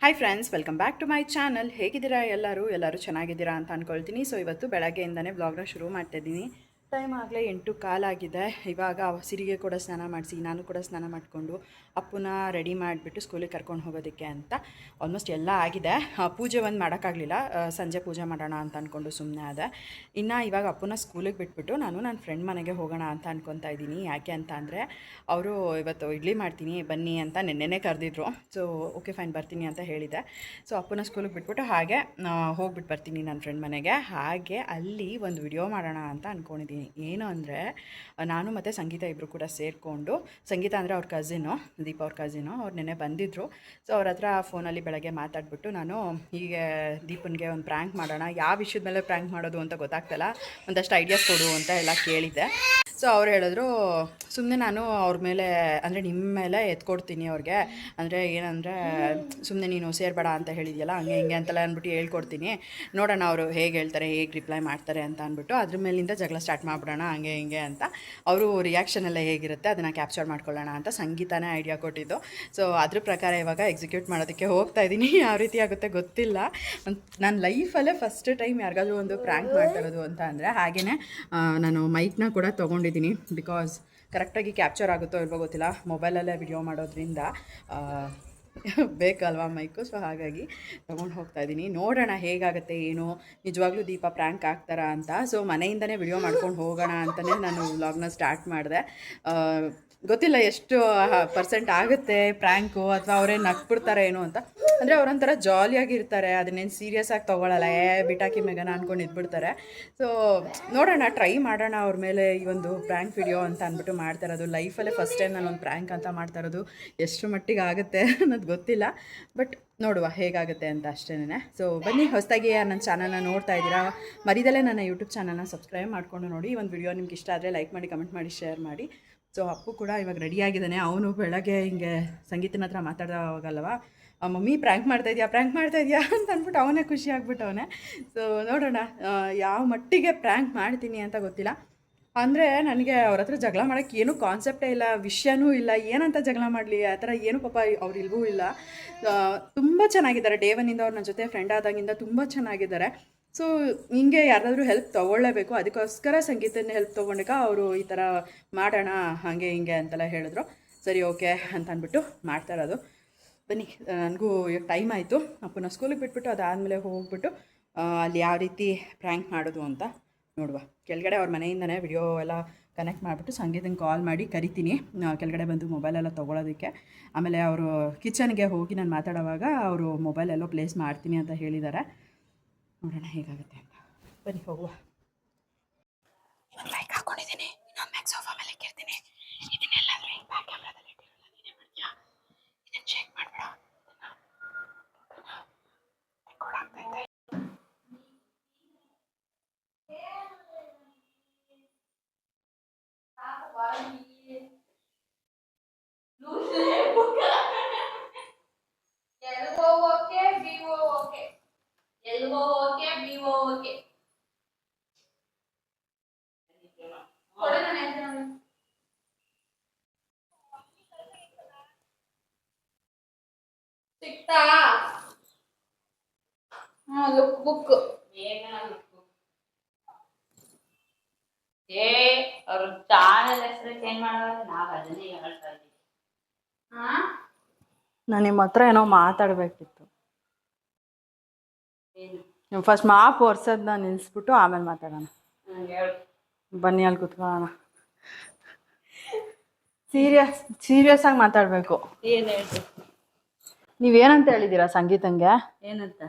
Hi friends, welcome back to my channel. ಹೇಗಿದ್ದೀರಾ ಎಲ್ಲರೂ ಚೆನ್ನಾಗಿದ್ದೀರಾ ಅಂತ ಅಂದ್ಕೊಳ್ತೀನಿ. ಸೊ ಇವತ್ತು ಬೆಳಗ್ಗೆಯಿಂದನೇ ಬ್ಲಾಗ್ನ ಶುರು ಮಾಡ್ತಾಯಿದ್ದೀನಿ. ಟೈಮ್ ಆಗಲೇ 8:15 ಆಗಿದೆ. ಇವಾಗ ಸಿರಿಗೆ ಕೂಡ ಸ್ನಾನ ಮಾಡಿಸಿ, ನಾನು ಕೂಡ ಸ್ನಾನ ಮಾಡಿಕೊಂಡು ಅಪ್ಪನ ರೆಡಿ ಮಾಡಿಬಿಟ್ಟು ಸ್ಕೂಲಿಗೆ ಕರ್ಕೊಂಡು ಹೋಗೋದಕ್ಕೆ ಅಂತ ಆಲ್ಮೋಸ್ಟ್ ಎಲ್ಲ ಆಗಿದೆ. ಪೂಜೆ ಒಂದು ಮಾಡೋಕ್ಕಾಗಲಿಲ್ಲ, ಸಂಜೆ ಪೂಜೆ ಮಾಡೋಣ ಅಂತ ಅಂದ್ಕೊಂಡು ಸುಮ್ಮನೆ ಆದೆ. ಇನ್ನು ಇವಾಗ ಅಪ್ಪನ ಸ್ಕೂಲಿಗೆ ಬಿಟ್ಬಿಟ್ಟು ನಾನು ನನ್ನ ಫ್ರೆಂಡ್ ಮನೆಗೆ ಹೋಗೋಣ ಅಂತ ಅಂದ್ಕೊತಾ ಇದ್ದೀನಿ. ಯಾಕೆ ಅಂತ ಅಂದರೆ ಅವರು ಇವತ್ತು ಇಡ್ಲಿ ಮಾಡ್ತೀನಿ ಬನ್ನಿ ಅಂತ ನೆನ್ನೆನೇ ಕರೆದಿದ್ರು. ಸೊ ಓಕೆ ಫೈನ್ ಬರ್ತೀನಿ ಅಂತ ಹೇಳಿದೆ. ಸೊ ಅಪ್ಪನ ಸ್ಕೂಲಿಗೆ ಬಿಟ್ಬಿಟ್ಟು ಹಾಗೆ ಹೋಗ್ಬಿಟ್ಟು ಬರ್ತೀನಿ ನನ್ನ ಫ್ರೆಂಡ್ ಮನೆಗೆ. ಹಾಗೆ ಅಲ್ಲಿ ಒಂದು ವಿಡಿಯೋ ಮಾಡೋಣ ಅಂತ ಅಂದ್ಕೊಂಡಿದ್ದೀನಿ. ಏನು ಅಂದರೆ ನಾನು ಮತ್ತು ಸಂಗೀತ ಇಬ್ಬರು ಕೂಡ ಸೇರಿಕೊಂಡು, ಸಂಗೀತ ಅಂದರೆ ಅವ್ರ ಕಸಿನು, ದೀಪ ಅವ್ರ ಕಸಿನು, ಅವ್ರು ನೆನ್ನೆ ಬಂದಿದ್ದರು. ಸೊ ಅವ್ರ ಹತ್ರ ಫೋನಲ್ಲಿ ಬೆಳಗ್ಗೆ ಮಾತಾಡ್ಬಿಟ್ಟು ನಾನು ಹೀಗೆ ದೀಪನ್ಗೆ ಒಂದು ಪ್ರ್ಯಾಂಕ್ ಮಾಡೋಣ, ಯಾವ ವಿಷಯದ ಮೇಲೆ ಪ್ರ್ಯಾಂಕ್ ಮಾಡೋದು ಅಂತ ಗೊತ್ತಾಗ್ತಲ್ಲ, ಒಂದಷ್ಟು ಐಡಿಯಾಸ್ ಕೊಡು ಅಂತ ಎಲ್ಲ ಕೇಳಿದ್ದೆ. ಸೊ ಅವ್ರು ಹೇಳಿದ್ರು, ಸುಮ್ಮನೆ ನಾನು ಅವ್ರ ಮೇಲೆ ಅಂದರೆ ನಿಮ್ಮ ಮೇಲೆ ಎತ್ಕೊಡ್ತೀನಿ ಅವ್ರಿಗೆ, ಅಂದರೆ ಏನಂದರೆ ಸುಮ್ಮನೆ ನೀನು ಸೇರಬೇಡ ಅಂತ ಹೇಳಿದೆಯಲ್ಲ, ಹಂಗೆ ಹಿಂಗೆ ಅಂತೆಲ್ಲ ಅಂದ್ಬಿಟ್ಟು ಹೇಳ್ಕೊಡ್ತೀನಿ, ನೋಡೋಣ ಅವರು ಹೇಗೆ ಹೇಳ್ತಾರೆ, ಹೇಗೆ ರಿಪ್ಲೈ ಮಾಡ್ತಾರೆ ಅಂತ ಅಂದ್ಬಿಟ್ಟು ಅದ್ರ ಮೇಲಿಂದ ಜಗಳ ಸ್ಟಾರ್ಟ್ ಮಾಡಿಬಿಡೋಣ ಹಂಗೆ ಹಿಂಗೆ ಅಂತ. ಅವರು ರಿಯಾಕ್ಷನ್ ಎಲ್ಲ ಹೇಗಿರುತ್ತೆ ಅದನ್ನು ಕ್ಯಾಪ್ಚರ್ ಮಾಡ್ಕೊಳ್ಳೋಣ ಅಂತ ಸಂಗೀತನೇ ಐಡಿಯಾ ಕೊಟ್ಟಿದ್ದು. ಸೊ ಅದ್ರ ಪ್ರಕಾರ ಇವಾಗ ಎಕ್ಸಿಕ್ಯೂಟ್ ಮಾಡೋದಕ್ಕೆ ಹೋಗ್ತಾ ಇದ್ದೀನಿ. ಯಾವ ರೀತಿ ಆಗುತ್ತೆ ಗೊತ್ತಿಲ್ಲ. ನನ್ನ ಲೈಫಲ್ಲೇ ಫಸ್ಟ್ ಟೈಮ್ ಯಾರಿಗಾದ್ರೂ ಒಂದು ಪ್ರ್ಯಾಂಕ್ ಮಾಡ್ತಾ ಇರೋದು ಅಂತ ಅಂದರೆ. ಹಾಗೆಯೇ ನಾನು ಮೈಕ್ನ ಕೂಡ ತೊಗೊಂಡಿದ್ದೀನಿ, ಬಿಕಾಸ್ ಕರೆಕ್ಟಾಗಿ ಕ್ಯಾಪ್ಚರ್ ಆಗುತ್ತೋ ಇಲ್ವೋ ಗೊತ್ತಿಲ್ಲ, ಮೊಬೈಲಲ್ಲೇ ವಿಡಿಯೋ ಮಾಡೋದ್ರಿಂದ ಬೇಕಲ್ವಾ ಮೈಕು. ಸೊ ಹಾಗಾಗಿ ತೊಗೊಂಡು ಹೋಗ್ತಾ ಇದ್ದೀನಿ. ನೋಡೋಣ ಹೇಗಾಗುತ್ತೆ ಏನು, ನಿಜವಾಗ್ಲೂ ದೀಪ ಪ್ರ್ಯಾಂಕ್ ಆಗ್ತಾರಾ ಅಂತ. ಸೊ ಮನೆಯಿಂದನೇ ವಿಡಿಯೋ ಮಾಡ್ಕೊಂಡು ಹೋಗೋಣ ಅಂತಲೇ ನಾನು ವ್ಲಾಗ್ನ ಸ್ಟಾರ್ಟ್ ಮಾಡಿದೆ. ಗೊತ್ತಿಲ್ಲ ಎಷ್ಟು ಪರ್ಸೆಂಟ್ ಆಗುತ್ತೆ ಪ್ರ್ಯಾಂಕು, ಅಥವಾ ಅವರೇ ನಕ್ಬಿಡ್ತಾರೆ ಏನೋ ಅಂತ. ಅಂದರೆ ಅವರೊಂಥರ ಜಾಲಿಯಾಗಿರ್ತಾರೆ, ಅದನ್ನೇನು ಸೀರಿಯಸ್ ಆಗಿ ತೊಗೊಳ್ಳಲ್ಲ, ಬಿಟಾಕಿ ಮೇಘನ ಅಂದ್ಕೊಂಡು ಇದ್ಬಿಡ್ತಾರೆ. ಸೊ ನೋಡೋಣ, ಟ್ರೈ ಮಾಡೋಣ ಅವ್ರ ಮೇಲೆ ಈ ಒಂದು ಪ್ರ್ಯಾಂಕ್ ವಿಡಿಯೋ ಅಂತ ಅಂದ್ಬಿಟ್ಟು ಮಾಡ್ತಾ ಇರೋದು. ಲೈಫಲ್ಲೇ ಫಸ್ಟ್ ಟೈಮ್ ನಾನು ಒಂದು ಪ್ರ್ಯಾಂಕ್ ಅಂತ ಮಾಡ್ತಾ ಇರೋದು. ಎಷ್ಟು ಮಟ್ಟಿಗೆ ಆಗುತ್ತೆ ಅನ್ನೋದು ಗೊತ್ತಿಲ್ಲ, ಬಟ್ ನೋಡುವ ಹೇಗಾಗುತ್ತೆ ಅಂತ ಅಷ್ಟೇ. ಸೊ ಬನ್ನಿ, ಹೊಸದಾಗಿ ನನ್ನ ಚಾನಲ್ನ ನೋಡ್ತಾ ಇದ್ದೀರಾ, ಮರಿದಲ್ಲೇ ನನ್ನ ಯೂಟ್ಯೂಬ್ ಚಾನಲ್ನ ಸಬ್ಸ್ಕ್ರೈಬ್ ಮಾಡಿಕೊಂಡು ನೋಡಿ. ಈ ಒಂದು ವಿಡಿಯೋ ನಿಮ್ಗೆ ಇಷ್ಟ ಆದರೆ ಲೈಕ್ ಮಾಡಿ, ಕಮೆಂಟ್ ಮಾಡಿ, ಶೇರ್ ಮಾಡಿ. ಸೊ ಅಪ್ಪು ಕೂಡ ಇವಾಗ ರೆಡಿಯಾಗಿದ್ದಾನೆ. ಅವನು ಬೆಳಗ್ಗೆ ಹಿಂಗೆ ಸಂಗೀತನ ಹತ್ರ ಮಾತಾಡೋವಾಗಲ್ವ, ಮಮ್ಮಿ ಪ್ರ್ಯಾಂಕ್ ಮಾಡ್ತಾಯಿದ್ಯಾ ಅಂತ ಅಂದ್ಬಿಟ್ಟು ಅವನೇ ಖುಷಿ ಆಗ್ಬಿಟ್ಟವನೇ. ಸೊ ನೋಡೋಣ ಯಾವ ಮಟ್ಟಿಗೆ ಪ್ರ್ಯಾಂಕ್ ಮಾಡ್ತೀನಿ ಅಂತ ಗೊತ್ತಿಲ್ಲ. ಅಂದರೆ ನನಗೆ ಅವ್ರ ಹತ್ರ ಜಗಳ ಮಾಡೋಕ್ಕೆ ಏನೂ ಕಾನ್ಸೆಪ್ಟೇ ಇಲ್ಲ, ವಿಷಯನೂ ಇಲ್ಲ, ಏನಂತ ಜಗಳ ಮಾಡಲಿ ಆ ಥರ ಏನೂ ಪಾಪ ಅವ್ರು ಇಲ್ವೂ ಇಲ್ಲ. ತುಂಬ ಚೆನ್ನಾಗಿದ್ದಾರೆ. ಡೇ ಒನ್ನಿಂದ ಅವ್ರು ನನ್ನ ಜೊತೆ ಫ್ರೆಂಡ್ ಆದಾಗಿಂದ ತುಂಬ ಚೆನ್ನಾಗಿದ್ದಾರೆ. ಸೊ ಹಿಂಗೆ ಯಾರಾದರೂ ಹೆಲ್ಪ್ ತೊಗೊಳ್ಳೇಬೇಕು. ಅದಕ್ಕೋಸ್ಕರ ಸಂಗೀತನ ಹೆಲ್ಪ್ ತೊಗೊಂಡಾಗ ಅವರು ಈ ಥರ ಮಾಡೋಣ ಹಾಗೆ ಹಿಂಗೆ ಅಂತೆಲ್ಲ ಹೇಳಿದ್ರು. ಸರಿ ಓಕೆ ಅಂತ ಅಂದ್ಬಿಟ್ಟು ಮಾಡ್ತಾ ಇರೋದು. ಬನ್ನಿ, ನನಗೂ ಈಗ ಟೈಮ್ ಆಯಿತು. ಅಪ್ಪನ ಸ್ಕೂಲಿಗೆ ಬಿಟ್ಬಿಟ್ಟು ಅದಾದಮೇಲೆ ಹೋಗ್ಬಿಟ್ಟು ಅಲ್ಲಿ ಯಾವ ರೀತಿ ಪ್ರ್ಯಾಂಕ್ ಮಾಡೋದು ಅಂತ ನೋಡುವ. ಕೆಳಗಡೆ ಅವ್ರ ಮನೆಯಿಂದನೇ ವಿಡಿಯೋ ಎಲ್ಲ ಕನೆಕ್ಟ್ ಮಾಡಿಬಿಟ್ಟು ಸಂಗೀತಂಗೆ ಕಾಲ್ ಮಾಡಿ ಕರಿತೀನಿ ಕೆಳಗಡೆ ಬಂದು ಮೊಬೈಲೆಲ್ಲ ತೊಗೊಳೋದಕ್ಕೆ. ಆಮೇಲೆ ಅವರು ಕಿಚನ್ಗೆ ಹೋಗಿ ನಾನು ಮಾತಾಡೋವಾಗ ಅವರು ಮೊಬೈಲೆಲ್ಲೋ ಪ್ಲೇಸ್ ಮಾಡ್ತೀನಿ ಅಂತ ಹೇಳಿದ್ದಾರೆ. ನೋಡೋಣ ಹೇಗಾಗುತ್ತೆ ಅಂತ. ಬನ್ನಿ ಹೋಗುವ. ಲೈಕ್ ಹಾಕ್ಕೊಂಡಿದ್ದೀನಿ, ಇನ್ನೊಂದು ಮ್ಯಾಕ್ ಸೋಫಾ ಮೇಲೆ ಇಕ್ಕಿರ್ತೀನಿ. ಇದನ್ನೆಲ್ಲಾದರೂ ಹಿಂಗೆ ಬ್ಯಾಕ್ ಕ್ಯಾಮ್ರಾದಲ್ಲಿ ಇಟ್ಟಿರಲ್ಲ, ನೀನೇ ಮಾಡ್ತೀಯಾ? ಇದನ್ನು ಚೆಕ್ ಮಾಡಬೇಡ, ರೆಕಾರ್ಡ್ ಆಗ್ತೈತೆ. ಸಿಕ್ತಾ? ಲುಕ್ ಬುಕ್ ಅವ್ರ ಚಾನಲ್ ಹೆಸರು ಚೇಂಜ್ ಮಾಡೋದು ನಾವು ಅದನ್ನೇ ಹೇಳ್ತಾ ಇದ್ದೀವಿ. ನಾನು ನಿಮ್ಮ ಹತ್ರ ಏನೋ ಮಾತಾಡಬೇಕಿತ್ತು. ಏನು ಫಸ್ಟ್ ಮಾಪ್ ಒರ್ಸೋದನ್ನ ನಿಲ್ಲಿಸ್ಬಿಟ್ಟು ಆಮೇಲೆ ಮಾತಾಡೋಣ. ಹೇಳು. ಬನ್ನಿ ಅಲ್ಲಿ ಕುತ್ಕೊಳ್ಳೋಣ. ಸೀರಿಯಸ್ ಆಗಿ ಮಾತಾಡಬೇಕು. ಏನು ಹೇಳ್ತು? ನೀವೇನಂತ ಹೇಳಿದ್ದೀರಾ ಸಂಗೀತಂಗೆ? ಏನಂತ?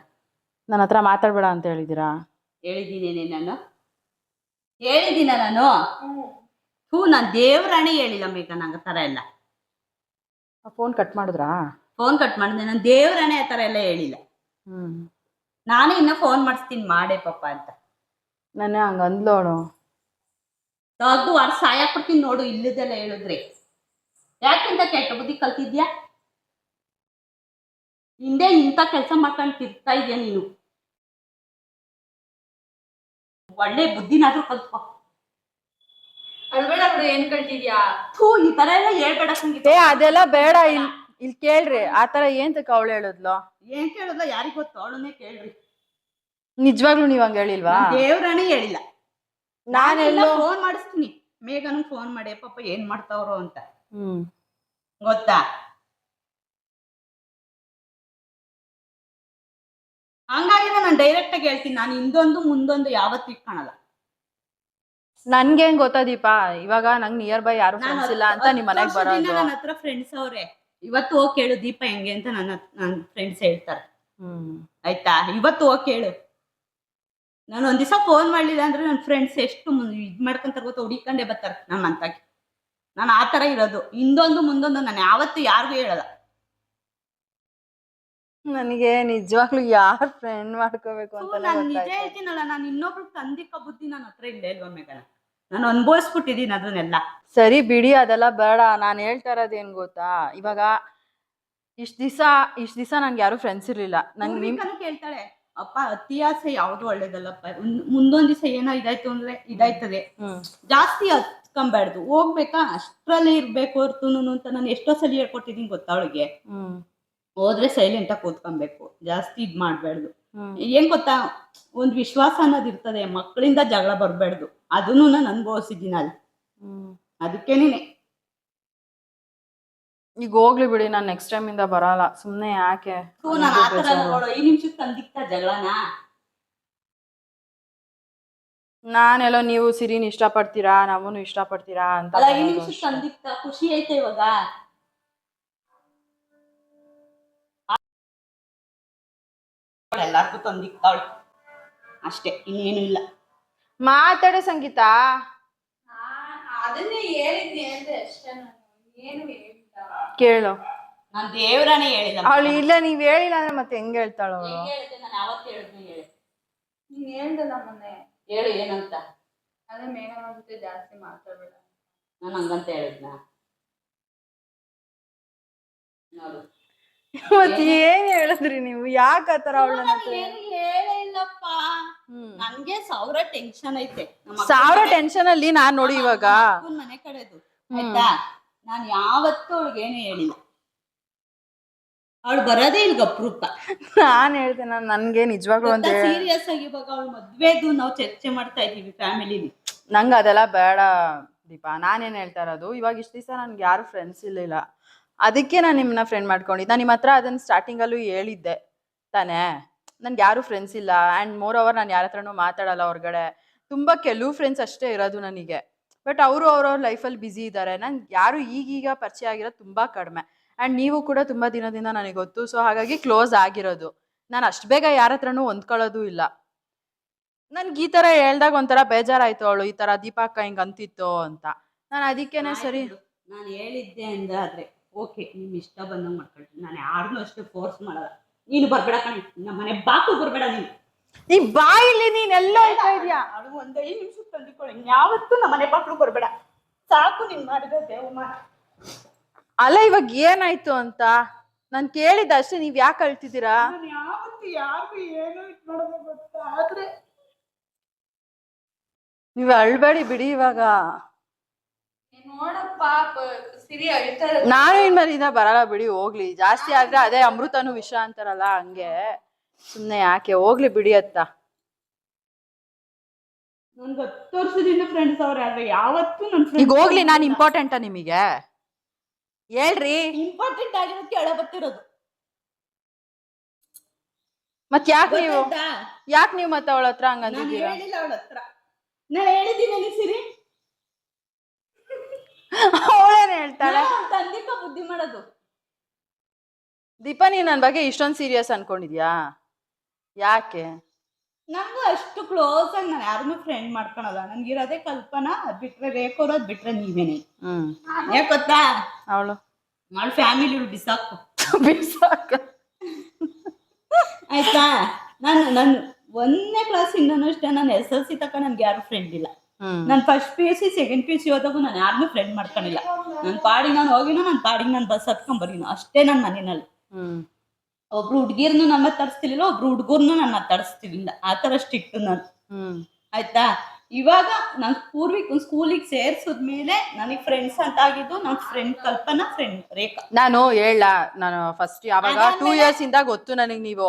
ನನ್ನ ಹತ್ರ ಮಾತಾಡಬೇಡ ಅಂತ ಹೇಳಿದ್ದೀರಾ? ಹೇಳಿದ್ದೀನಿ ನಾನು? ಹೇಳಿದ್ದೀನ ನಾನು? ನಾನು ದೇವ್ರಾಣೆ ಹೇಳಿಲ್ಲ ಮೇಘ, ನಂಗೆ ಥರ ಎಲ್ಲ. ಫೋನ್ ಕಟ್ ಮಾಡಿದ್ರಾ? ಫೋನ್ ಕಟ್ ಮಾಡಿದೆ, ನಾನು ದೇವ್ರಾಣೆ ಆ ಥರ ಎಲ್ಲ ಹೇಳಿಲ್ಲ. ನಾನೇ ಇನ್ನೂ ಫೋನ್ ಮಾಡಿಸ್ತೀನಿ ಮಾಡೇ ಪಪ್ಪ ಅಂತ. ನಾನೇ ಹಂಗೆ ಅಂದ್ಲೋಳು. ಅದು ವಾರ ಸಾಯಕೊಡ್ತೀನಿ ನೋಡು, ಇಲ್ಲದೆಲ್ಲ ಹೇಳಿದ್ರೆ. ಯಾಕಿಂತ ಕೆಟ್ಟ ಬುದ್ಧಿ ಕಲ್ತಿದ್ಯಾ? ಹಿಂದೆ ಇಂಥ ಕೆಲಸ ಮಾಡ್ಕೊಂಡು ತಿರ್ತಾ ಇದೆಯಾ ನೀನು? ಒಳ್ಳೆ ಬುದ್ಧಿನಾದ್ರೂ ಕಲ್ತ್ಕೊ. ಅಳ್ಬೇಡ ಬಿಡು, ಏನ್ ಕಳ್ತಿದ್ಯಾ? ಈ ತರ ಎಲ್ಲ ಹೇಳ್ಬೇಡ ಸಂಗೀತ. ಅದೆಲ್ಲ ಬೇಡ. ಇಲ್ಲಿ ಕೇಳ್ರಿ ಆತರ ಏನ್ ತಕ್ಕ ಅವಳು ಹೇಳಿದ್ಲು? ಏನ್ ಕೇಳಿದ್ಲ ಯಾರಿಗ್ ಗೊತ್ತು, ಅವಳನ್ನೇ ಕೇಳ್ರಿ. ನಿಜವಾಗ್ಲೂ ನೀವ್ ಹಂಗ ಹೇಳಿಲ್ವಾ? ದೇವ್ರಾಣಿ ಹೇಳಿಲ್ಲ. ನಾನೆಲ್ಲೋ ಫೋನ್ ಮಾಡಿಸ್ತೀನಿ, ಮೇಘನು ಫೋನ್ ಮಾಡಿ ಪಾಪ ಏನ್ ಮಾಡ್ತಾವ್ರು ಅಂತ. ಹ್ಮ್ ಗೊತ್ತಾ? ಹಂಗಾಗಿ ನಾನು ಡೈರೆಕ್ಟ್ ಆಗಿ ಹೇಳ್ತೀನಿ, ನಾನು ಹಿಂದೊಂದು ಮುಂದೊಂದು ಯಾವತ್ತೂ ಇಟ್ಕೊಳಲ್ಲ. ನನ್ಗೆ ಹೆಂಗ್ ಗೊತ್ತಾ ದೀಪ, ಇವಾಗ ನಂಗ್ ನಿಯರ್ ಬೈ ಯಾರು ಫ್ರೆಂಡ್ಸ್ ಇಲ್ಲ ಅಂತ ನಿಮ್ ಮನೆಗ್ ಬರೋದು. ನನ್ನ ಹತ್ರ ಫ್ರೆಂಡ್ಸ್ ಅವ್ರೆ, ಇವತ್ತು ಹೋಗಿ ಕೇಳು ದೀಪ ಹೆಂಗೆ ಅಂತ ನನ್ನ ಫ್ರೆಂಡ್ಸ್ ಹೇಳ್ತಾರೆ. ಆಯ್ತಾ? ಇವತ್ತು ಹೋಗಿ ಕೇಳು. ನಾನು ಒಂದ್ ದಿವಸ ಫೋನ್ ಮಾಡ್ಲಿಲ್ಲ ಅಂದ್ರೆ ನನ್ನ ಫ್ರೆಂಡ್ಸ್ ಎಷ್ಟು ಇದ್ ಮಾಡ್ಕೊಂತಾರೆ ಗೊತ್ತಾ, ಹುಡಿಕೊಂಡೇ ಬರ್ತಾರೆ ನನ್ನ ಅಂತಾಗಿ. ನಾನು ಆ ತರ ಇರೋದು, ಹಿಂದೊಂದು ಮುಂದೊಂದು ನಾನು ಯಾವತ್ತೂ ಯಾರಿಗೂ ಹೇಳಲ್ಲ. ನನಗೆ ನಿಜವಾಗ್ಲೂ ಯಾರು ಫ್ರೆಂಡ್ ಮಾಡ್ಕೋಬೇಕು ಅಂತ ನಾನು ನಿಜ ಹೇಳ್ತೀನಲ್ಲ, ನಾನು ಇನ್ನೊಬ್ರು ತಂದಿಕ್ಕ ಬುದ್ಧಿ ನನ್ನ ಹತ್ರ ಇಲ್ಲೇ ಇಲ್ವಾ ಮೇಘನ? ನಾನು ಅನ್ಭವಿಸ್ಬಿಟ್ಟಿದೀನಿ ಅದನ್ನೆಲ್ಲ. ಸರಿ ಬಿಡಿ, ಅದೆಲ್ಲ ಬೇಡ. ನಾನು ಹೇಳ್ತಾ ಇರೋದು ಏನ್ ಗೊತ್ತಾ, ಇವಾಗ ಇಷ್ಟ ದಿವಸ ನನ್ಗೆ ಯಾರು ಫ್ರೆಂಡ್ಸ್ ಇರ್ಲಿಲ್ಲ. ನಂಗೆ ನಿಮ್ ಕೇಳ್ತಾಳೆ, ಅಪ್ಪ ಅತಿ ಆಸೆ ಯಾವ್ದು ಒಳ್ಳೇದಲ್ಲಪ್ಪ, ಮುಂದೊಂದ್ ದಿವಸ ಏನೋ ಇದಾಯ್ತು ಅಂದ್ರೆ ಇದಾಯ್ತದೆ, ಜಾಸ್ತಿ ಹತ್ಕೊಂಬೇಡ್ದು, ಹೋಗ್ಬೇಕಾ ಅಷ್ಟ್ರಲ್ಲೇ ಇರ್ಬೇಕು ಹೊರ್ತುನು ಅಂತ ನಾನು ಎಷ್ಟೋ ಸಲ ಹೇಳ್ಕೊಟ್ಟಿದೀನಿ ಗೊತ್ತಾ ಅವಳಿಗೆ. ಹೋದ್ರೆ ಸೈಲೆಂಟ್ ಆಗಿ ಕೂತ್ಕೊಬೇಕು, ಜಾಸ್ತಿ ಇದ್ ಮಾಡ್ಬೇಡ್ದು. ಏನ್ ಗೊತ್ತಾ, ಒಂದ್ ವಿಶ್ವಾಸ ಅನ್ನೋದು ಇರ್ತದೆ, ಮಕ್ಕಳಿಂದ ಜಗಳ ಬರ್ಬೇಡ್ದು. ಅದನ್ನು ನಾನು ಅನುಭವಿಸಿದ್ದೀನಿ ಅಲ್ಲಿ. ಅದಕ್ಕೇನೆ ಈಗ ಹೋಗ್ಲಿ ಬಿಡಿ, ನಾನು ನೆಕ್ಸ್ಟ್ ಟೈಮ್ ಇಂದ ಬರಲ್ಲ. ಸುಮ್ನೆ ಯಾಕೆ ನಾನು ಆತರ ನೋಡೋ, ಈ ನಿಮಿಷಕ್ಕೆ ತಂದಿಕ್ತ ಜಗಳನ. ನಾನೆಲ್ಲೋ ನೀವು ಸಿರಿನ್ ಇಷ್ಟಪಡ್ತೀರಾ, ನಾವೂನು ಇಷ್ಟಪಡ್ತೀರಾ ಅಂತ. ಅಲ್ಲ, ಈ ನಿಮಿಷಕ್ಕೆ ತಂದಿಕ್ತ ಖುಷಿ ಐತೆ ಇವಾಗ. ಎಲ್ಲಾರ್ಗು ತಂದಿಕ್ತಾವಳು ಅಷ್ಟೇ, ಇನ್ನೇನು ಇಲ್ಲ. ಮಾತಾಡೋ ಸಂಗೀತ. ಅದನ್ನೇ ಹೇಳಿದ್ನಿ ಅಂದ್ರೆ ಅಷ್ಟೇ, ನಾನು ಏನು ಹೇಳಿಲ್ಲ. ಕೇಳು, ನಾನ್ ದೇವ್ರಾನೇ ಹೇಳಿಲ್ಲ. ಅವಳು ಇಲ್ಲ, ನೀವ್ ಹೇಳಿಲ್ಲ ಅಂದ್ರೆ ಮತ್ತೆ ಹೆಂಗ್ ಹೇಳ್ತಾಳ ಅವಳು? ನಾನು ಯಾವತ್ತು ಹೇಳಿದ್ನಿ ಹೇಳಿ? ನೀನ್ ಹೇಳ್ದಲ್ಲ ಮೊನ್ನೆ. ಹೇಳು ಏನಂತ. ಅದೇ ಮೇಘನ ಜೊತೆ ಜಾಸ್ತಿ ಮಾತಾಡ್ಬೇಡ. ನಾನು ಹಂಗಂತ ಹೇಳಿದ್ನ? ನೋಡು, ಮತ್ ಏನ್ ಹೇಳಿದ್ರಿ ನೀವು? ಯಾಕ ಆತರ ಅವಳನ್ನ? ಏನು ಹೇಳೇ ಇಲ್ಲಪ್ಪ. ನನ್ಗೆ 1000 ಟೆನ್ಷನ್ ಐತೆ. 1000 ಟೆನ್ಷನ್ ಅಲ್ಲಿ ನಾನ್ ನೋಡಿ ಇವಾಗ ಮನೆ ಕಡೆದು ಆಯ್ತಾ, ನಾನ್ ಯಾವತ್ತೂ ಅವಳಿಗೆ ಏನು ಹೇಳಿಲ್ಲ. ಅವಳು ಬರೋದೇ ಇಲ್ಲಿ ಅಪರೂಪ. ನಾನ್ ಹೇಳ್ತೇನೆ, ನನ್ಗೆ ನಿಜವಾಗ್ಲೂ ಅಂತ ಸೀರಿಯಸ್ ಆಗಿ ಇವಾಗ ಅವಳು ಮದ್ವೆದು ನಾವು ಚರ್ಚೆ ಮಾಡ್ತಾ ಇದೀವಿ ಫ್ಯಾಮಿಲಿಲಿ. ನಂಗೆ ಅದೆಲ್ಲ ಬೇಡ ದೀಪ. ನಾನೇನ್ ಹೇಳ್ತಾ ಇರೋದು, ಇವಾಗ ಇಷ್ಟ ದಿವಸ ನನ್ಗೆ ಯಾರು ಫ್ರೆಂಡ್ಸ್ ಇಲ್ಲ, ಅದಕ್ಕೆ ನಾನು ನಿಮ್ಮನ್ನ ಫ್ರೆಂಡ್ ಮಾಡ್ಕೊಂಡಿದ್ದೆ. ನಾನು ನಿಮ್ಮ ಹತ್ರ ಅದನ್ನ ಸ್ಟಾರ್ಟಿಂಗ್ ಅಲ್ಲೂ ಹೇಳಿದ್ದೆ ತಾನೇ, ನನ್ಗೆ ಯಾರು ಫ್ರೆಂಡ್ಸ್ ಇಲ್ಲ. ಆ್ಯಂಡ್ ಮೋರ್ ಓವರ್ ನಾನು ಯಾರ ಹತ್ರನೂ ಮಾತಾಡಲ್ಲ ಹೊರಗಡೆ. ತುಂಬ ಕೆಲವು ಫ್ರೆಂಡ್ಸ್ ಅಷ್ಟೇ ಇರೋದು ನನಗೆ. ಬಟ್ ಅವರು ಅವ್ರವ್ರ ಲೈಫಲ್ಲಿ ಬ್ಯುಸಿ ಇದ್ದಾರೆ. ನನ್ಗೆ ಯಾರು ಈಗೀಗ ಪರಿಚಯ ಆಗಿರೋದು ತುಂಬ ಕಡಿಮೆ. ಆ್ಯಂಡ್ ನೀವು ಕೂಡ ತುಂಬ ದಿನದಿಂದ ನನಗೆ ಗೊತ್ತು. ಸೊ ಹಾಗಾಗಿ ಕ್ಲೋಸ್ ಆಗಿರೋದು. ನಾನು ಅಷ್ಟು ಬೇಗ ಯಾರ ಹತ್ರನೂ ಹೊಂದ್ಕೊಳ್ಳೋದು ಇಲ್ಲ. ನನ್ಗೆ ಈ ಥರ ಹೇಳ್ದಾಗ ಒಂಥರ ಬೇಜಾರಾಯ್ತು, ಅವಳು ಈ ಥರ ದೀಪಕ್ಕ ಹಿಂಗೆ ಅಂತಿತ್ತು ಅಂತ. ನಾನು ಅದಕ್ಕೇನೆ ಸರಿ ನಾನು ಹೇಳಿದ್ದೆ ಅಂದಾದ್ರೆ ಓಕೆ, ನಿಮ್ ಇಷ್ಟ ಬಂದಂಗೆ ಮಾಡ್ಕೊಳ್ತೀನಿ. ನಾನು ಯಾರನ್ನೂ ಅಷ್ಟು ಫೋರ್ಸ್ ಮಾಡಲ್ಲ. ನೀನು ಬರ್ಬೇಡ ಕಣೆ, ನಮ್ಮ ಮನೆ ಬಾಕು ಬರ್ಬೇಡ. ನೀ ಬಾಯಿಲಿ ನೀನೆಲ್ಲ ಹೇಳ್ತಾ ಇದೀಯಾ? ಅದು ಒಂದು 5 ನಿಮಿಷಕ್ಕೆ ತಂದಿಕೊಳ್ಳಿ. ಯಾವತ್ತೂ ನಮ್ಮ ಮನೆ ಬಾಕ್ಲು ಬರ್ಬೇಡ, ಸಾಕು ನೀನ್ ಮಾಡಿದ ದೇವಮಾನ. ಅಲ್ಲ, ಇವಾಗ ಏನಾಯ್ತು ಅಂತ ನಾನು ಕೇಳಿದ್ದೆ ಅಷ್ಟೇ. ನೀವ್ ಯಾಕೆ ಅಳ್ತಿದ್ದೀರಾ? ಯಾವತ್ತು ಯಾರಿಗೂ ಏನೋ ಇದು ಮಾಡೋದು ಗೊತ್ತಾ? ಆದ್ರೆ ನೀವ್ ಅಳ್ಬೇಡಿ ಬಿಡಿ. ಇವಾಗ ನೋಡಪ್ಪ, ಸಿರಿ ಅಳ್ತಾ ನಾನು ಇನ್ಮೇಲಿಂದ ಬರಲ್ಲ ಬಿಡಿ, ಹೋಗ್ಲಿ. ಜಾಸ್ತಿ ಆದ್ರೆ ಅದೇ ಅಮೃತನು ವಿಷ ಅಂತಾರಲ್ಲ ಹಂಗೆ. ಸುಮ್ನೆ ಯಾಕೆ, ಹೋಗ್ಲಿ ಬಿಡಿ ಅತ್ತ. ನನ್ಗೆ 10 ವರ್ಷದಿಂದ ಫ್ರೆಂಡ್ಸ್ ಅವ್ರೆ, ಆದ್ರೆ ಯಾವತ್ತೂ ನನ್ ಈಗ ಹೋಗ್ಲಿ. ನಾನು ಇಂಪಾರ್ಟೆಂಟಾ ನಿಮಗೆ? ಹೇಳ್ರಿ. ಇಂಪಾರ್ಟೆಂಟ್ ಆಗಿರೋದಕ್ಕೆ ಎಳೆ ಬರ್ತಿರೋದು. ಮತ್ ಯಾಕೆ ನೀವು ಮತ್ತೆ ಅವಳ ಹತ್ರ ಹಂಗಂದಿದ್ದೀರಾ? ಹೇಳಿಲ್ಲ ಅವಳ ಹತ್ರ. ನಾನು ಹೇಳಿದ್ದೀನಿ ಸಿರಿ. ಅವಳೇನ್ ಹೇಳ್ತಾಳೆ? ತಂದಿಪ್ಪ ಬುದ್ಧಿ ಮಾಡೋದು. ದೀಪಾ, ನೀನ್ ನನ್ ಬಗ್ಗೆ ಇಷ್ಟೊಂದು ಸೀರಿಯಸ್ ಅನ್ಕೊಂಡಿದ್ಯಾ? ಯಾಕೆ? ನಂಗೂ ಅಷ್ಟು ಕ್ಲೋಸ್ ಆಗಿ ನಾನು ಯಾರನ್ನೂ ಫ್ರೆಂಡ್ ಮಾಡ್ಕೊಳಲ್ಲ. ನನ್ಗಿರೋದೇ ಕಲ್ಪನಾ, ಅದ್ ಬಿಟ್ರೆ ರೇಖೋರೋದ್ ಬಿಟ್ರೆ ನೀವೇನೆ. ಯಾಕೆ ಗೊತ್ತಾ, ಅವಳು ಫ್ಯಾಮಿಲಿ ಬಿಸಾಕು ಆಯ್ತಾ. ನಾನು 1ನೇ ಕ್ಲಾಸಿಂದನೂ ಅಷ್ಟೇ, ನಾನು SLC ತಕ್ಕ ನನ್ಗೆ ಯಾರು ಫ್ರೆಂಡ್ ಇಲ್ಲ. ನಾನು ಫಸ್ಟ್ PUC ಸೆಕೆಂಡ್ PUC ಹೋದಾಗೂ ನಾನು ಯಾರನ್ನೂ ಫ್ರೆಂಡ್ ಮಾಡ್ಕೊಂಡಿಲ್ಲ. ನನ್ನ ಪಾಡಿಗೆ ನಾನು ಹೋಗಿನೋ, ನನ್ನ ಪಾಡಿಗೆ ನಾನು ಬಸ್ ಹತ್ಕೊಂಡ್ ಬರೀನೋ ಅಷ್ಟೇ ನನ್ನ ಮನೆಯಲ್ಲಿ. ಒಬ್ರು ಹುಡ್ಗಿರ್ನು ನನ್ನ ತರಿಸ್ತಿರ್ಲಿಲ್ಲ, ಒಬ್ರು ಹುಡ್ಗರ್ನು ನನ್ನ ತರಿಸ್ತಿರ್ಲಿಲ್ಲ. ಆ ತರ ಸ್ಟ್ರಿಕ್ಟ್ ನಾನು. ಆಯ್ತಾ. ಇವಾಗ ನಾನು ಪೂರ್ವಿಕ್ ಸ್ಕೂಲಿಗೆ ಸೇರ್ಸಿದ್ಮೇಲೆ ನನಗೆ ಫ್ರೆಂಡ್ಸ್ ಅಂತ ಆಗಿದ್ದು ನನ್ನ ಫ್ರೆಂಡ್ ಕಲ್ಪನಾ, ಫ್ರೆಂಡ್ ರೇಖಾ. ನಾನು ಫಸ್ಟ್ ಯಾವಾಗ 2 years ಇಂದ ಗೊತ್ತು ನನಗೆ. ನೀವು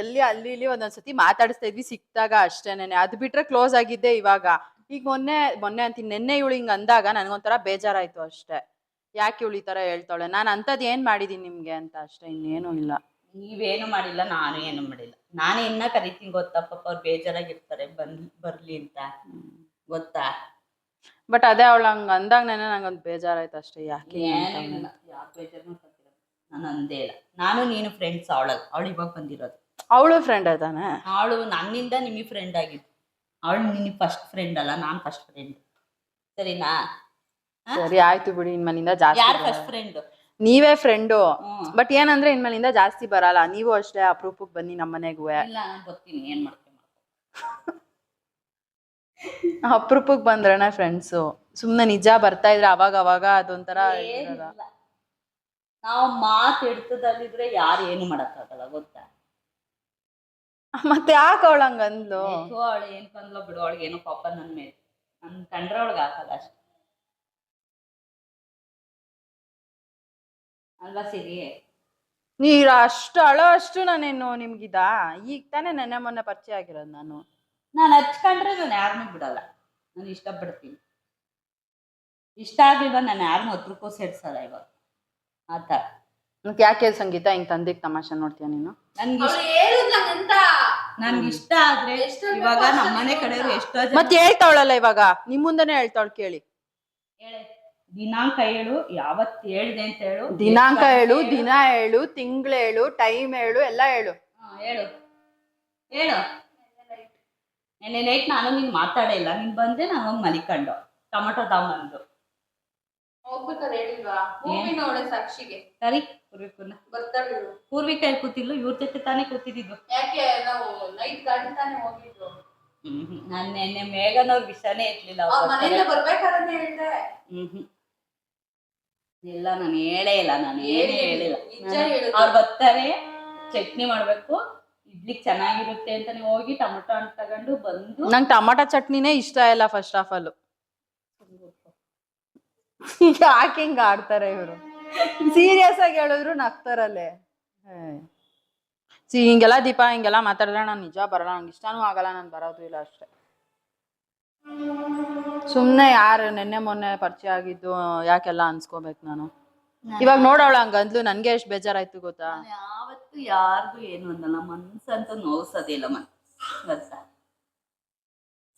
ಎಲ್ಲಿ ಅಲ್ಲಿ ಇಲ್ಲಿ ಒಂದೊಂದ್ಸತಿ ಮಾತಾಡಿಸ್ತಾ ಇದ್ವಿ ಸಿಕ್ತಾಗ ಅಷ್ಟೇನೆ, ಅದ್ ಬಿಟ್ರೆ ಕ್ಲೋಸ್ ಆಗಿದ್ದೆ. ಇವಾಗ ಈಗ ಮೊನ್ನೆ ಅಂತೀನಿ, ನೆನ್ನೆ ಇವಳು ಹಿಂಗ್ ಅಂದಾಗ ನನ್ಗೊಂಥರ ಬೇಜಾರಾಯ್ತು ಅಷ್ಟೇ. ಯಾಕೆ ಇವಳು ಈ ತರ ಹೇಳ್ತಾಳೆ, ನಾನು ಅಂತದ್ ಏನ್ ಮಾಡಿದೀನಿ ನಿಮ್ಗೆ ಅಂತ ಅಷ್ಟೇ, ಇನ್ನೇನು ಇಲ್ಲ. ನೀವೇನು ಮಾಡಿಲ್ಲ, ನಾನು ಏನು ಮಾಡಿಲ್ಲ. ನಾನು ಇನ್ನ ಕರಿತೀನಿ ಗೊತ್ತಾ, ಪಾಪ ಅವ್ರು ಬೇಜಾರಾಗಿರ್ತಾರೆ, ಬರ್ಲಿ ಅಂತ ಗೊತ್ತಾ. ಬಟ್ ಅದೇ ಅವಳು ಹಂಗ ಅಂದಾಗ ನಂಗೊಂದು ಬೇಜಾರಾಯ್ತು ಅಷ್ಟೇ. ಯಾಕೆ ಯಾಕೆ ಬೇಜಾರು ಮಾಡ್ಕೊತೀರ, ನಾನು ಅಂದೇ ಇಲ್ಲ. ನಾನು ನೀನು ಫ್ರೆಂಡ್ಸ್. ಅವಳು ಇವಾಗ ಬಂದಿರೋದು. ಅವಳು ಫ್ರೆಂಡ್ ಆಯ್ತಾನೆ. ಅವಳು ನನ್ನಿಂದ ನಿಮಗೆ ಫ್ರೆಂಡ್ ಆಗಿದ್ದು. ಅವಳು ನಿನಗೆ ಫಸ್ಟ್ ಫ್ರೆಂಡ್ ಅಲ್ಲ, ನಾನು ಫಸ್ಟ್ ಫ್ರೆಂಡ್. ಸರಿನಾ? ಸರಿ ಆಯ್ತು ಬಿಡಿ, ಇನ್ಮೇಲಿಂದ ಜಾಸ್ತಿ. ಯಾರು ಫಸ್ಟ್ ಫ್ರೆಂಡ್? ನೀವೇ ಫ್ರೆಂಡು. ಬಟ್ ಏನಂದ್ರೆ ಇನ್ಮೇಲಿಂದ ಜಾಸ್ತಿ ಬರಲ್ಲ. ನೀವು ಅಷ್ಟೇ ಅಪರೂಪಕ್ಕೆ ಬನ್ನಿ ನಮ್ಮ ಮನೆಗೂ. ಇಲ್ಲ, ನಾನು ಬರ್ತೀನಿ, ಏನ್ ಮಾಡ್ತೀನಿ. ಅಪರೂಪಕ್ಕೆ ಬಂದ್ರಣ ಫ್ರೆಂಡ್ಸು. ಸುಮ್ನೆ ನಿಜ ಬರ್ತಾ ಇದ್ರೆ ಅವಾಗ ಅದೊಂಥರ ನಾವು ಮಾತು ಹಿಡ್ತದಲ್ಲಿದ್ರೆ ಯಾರು ಏನು ಮಾಡಕ್ಕಾಗಲ್ಲ ಗೊತ್ತಾ. ಮತ್ತೆ ಯಾಕೆ ಅವಳು ಹಂಗಂದ್ಲು? ಅವಳು ಏನ್ ಕಂದ್ಲು ಬಿಡು, ಅವಳಿಗೆ ಏನೋ ಪಾಪ ನನ್ ಮೇಲೆ, ನನ್ ಕಂಡ್ರೆ ಅವಳಿಗೆ ಹಾಕಲ್ಲ ಅಷ್ಟೆ ಅಲ್ವಾ ಸಿರಿ? ನೀರು ಅಷ್ಟು ಅಷ್ಟು ನಾನೇನು ನಿಮ್ಗಿದ ಈಗ ತಾನೇ ನೆನ್ನೆ ಮೊನ್ನೆ ಪರಿಚಯ ಆಗಿರೋದು. ನಾನು ಹಚ್ಕೊಂಡ್ರೆ ನಾನು ಯಾರನ್ನೂ ಬಿಡಲ್ಲ. ನಾನು ಇಷ್ಟಪಡ್ತೀನಿ. ಇಷ್ಟ ಆಗಿಲ್ವ ನಾನು ಯಾರನ್ನೂ ಹತ್ರಕ್ಕೂ ಸೇರ್ಸಲ್ಲ ಇವಾಗ. ಆತರ. ಮತ್ತೆ ಯಾಕೆ ಸಂಗೀತ ಹಿಂಗ್ ತಂದಿಗ್ ತಮಾಷೆ ನೋಡ್ತೀಯ ನೀನು? ನನ್ಗೆ ಇಷ್ಟ ಆದ್ರೆ ಇವಾಗ ನಮ್ಮನೆ ಕಡೆಯವರು ಎಷ್ಟೋ ಜನ ಮತ್ತೆ ಹೇಳ್ತಾವಳಲ್ಲ ಇವಾಗ ನಿಮ್ ಮುಂದೆನೆ ಹೇಳ್ತಾವಳು. ಕೇಳಿ, ದಿನಾಂಕ ಹೇಳು, ಯಾವತ್ತು ಹೇಳ್ದೆ ಅಂತ ಹೇಳು. ದಿನಾಂಕ ಹೇಳು, ದಿನ ಹೇಳು, ತಿಂಗಳು ಹೇಳು, ಟೈಮ್ ಹೇಳು, ಎಲ್ಲ ಹೇಳು. ಹೇಳು ಹೇಳು. ನೆನ್ನೆ ನೈಟ್ ನಾನು ನೀನ್ ಮಾತಾಡೇ ಇಲ್ಲ. ನೀನ್ ಬಂದೆ, ನಾನು ಹೋಗಿ ಮಲಿಕೊಂಡು ಟೊಮೊಟೊ ತಗೊಂಬಂದು ಹೋಗ್ಬೇಕಾದ್ರೆ ಹೇಳಿಲ್ವಾ? ಮೂವಿ ನೋಡೆ ಸಾಕ್ಷಿಗೆ. ಸರಿ, ಪೂರ್ವಿಕ ಕೂತಿಲ್ಲ, ಇವ್ರ ಜೊತೆ ತಾನೇ ಕೂತಿದ್ದು. ಯಾಕೆ ನಾವು ನೈಟ್ ಗಂಟಾನೆ ಹೋಗಿದ್ದು. ನಾನು ನೆನ್ನೆ ಮೇಘನವ್ರ ವಿಷಯನೇ ಎತ್ಲಿಲ್ಲ. ಮನೆಯಿಂದ ಬರ್ಬೇಕಾದ್ರೆ ಹೇಳ್ದೆ. ಇಲ್ಲ, ನಾನು ಹೇಳೇ ಇಲ್ಲ. ನಾನು ಏನು ಹೇಳಿಲ್ಲ. ಅವ್ರು ಬರ್ತಾರೆ, ಚಟ್ನಿ ಮಾಡ್ಬೇಕು, ಇಡ್ಲಿಗೆ ಚೆನ್ನಾಗಿರುತ್ತೆ ಅಂತಾನೆ ಹೋಗಿ ಟೊಮೊಟೊ ಹಣ್ಣು ತಗೊಂಡು ಬಂದು. ನಂಗೆ ಟೊಮೊಟೊ ಚಟ್ನಿನೇ ಇಷ್ಟ ಇಲ್ಲ ಫಸ್ಟ್ ಆಫ್ ಆಲ್. ಯಾಕೆ ಹಿಂಗ ಆಡ್ತಾರೆ ಇವರು? ಸೀರಿಯಸ್ ಆಗಿ ಹೇಳಿದ್ರು ನಗ್ತಾರಲ್ಲೇ. ಹಿಂಗೆಲ್ಲ ದೀಪ ಹಿಂಗೆಲ್ಲ ಮಾತಾಡಿದ್ರೆ ನಾನು ನಿಜ ಬರಲ್ಲ, ನಂಗೆ ಇಷ್ಟನೂ ಆಗಲ್ಲ, ನಾನು ಬರೋದು ಇಲ್ಲ ಅಷ್ಟೇ. ಸುಮ್ನೆ ಯಾರು ನೆನ್ನೆ ಮೊನ್ನೆ ಪರಿಚಯ ಆಗಿದ್ದು ಯಾಕೆಲ್ಲ ಅನ್ಸ್ಕೋಬೇಕು ನಾನು. ಇವಾಗ ನೋಡೋಳ ಹಂಗಂದ್ಲು, ನನ್ಗೆ ಎಷ್ಟು ಬೇಜಾರಾಯ್ತು ಗೊತ್ತಾ. ಯಾವತ್ತು ಯಾರಿಗೂ ಏನು ಅನ್ನಲ್ಲ, ಮನ್ಸಂತೂ ನೋವ್ಸೋದಿಲ್ಲ ಗೊತ್ತಾ.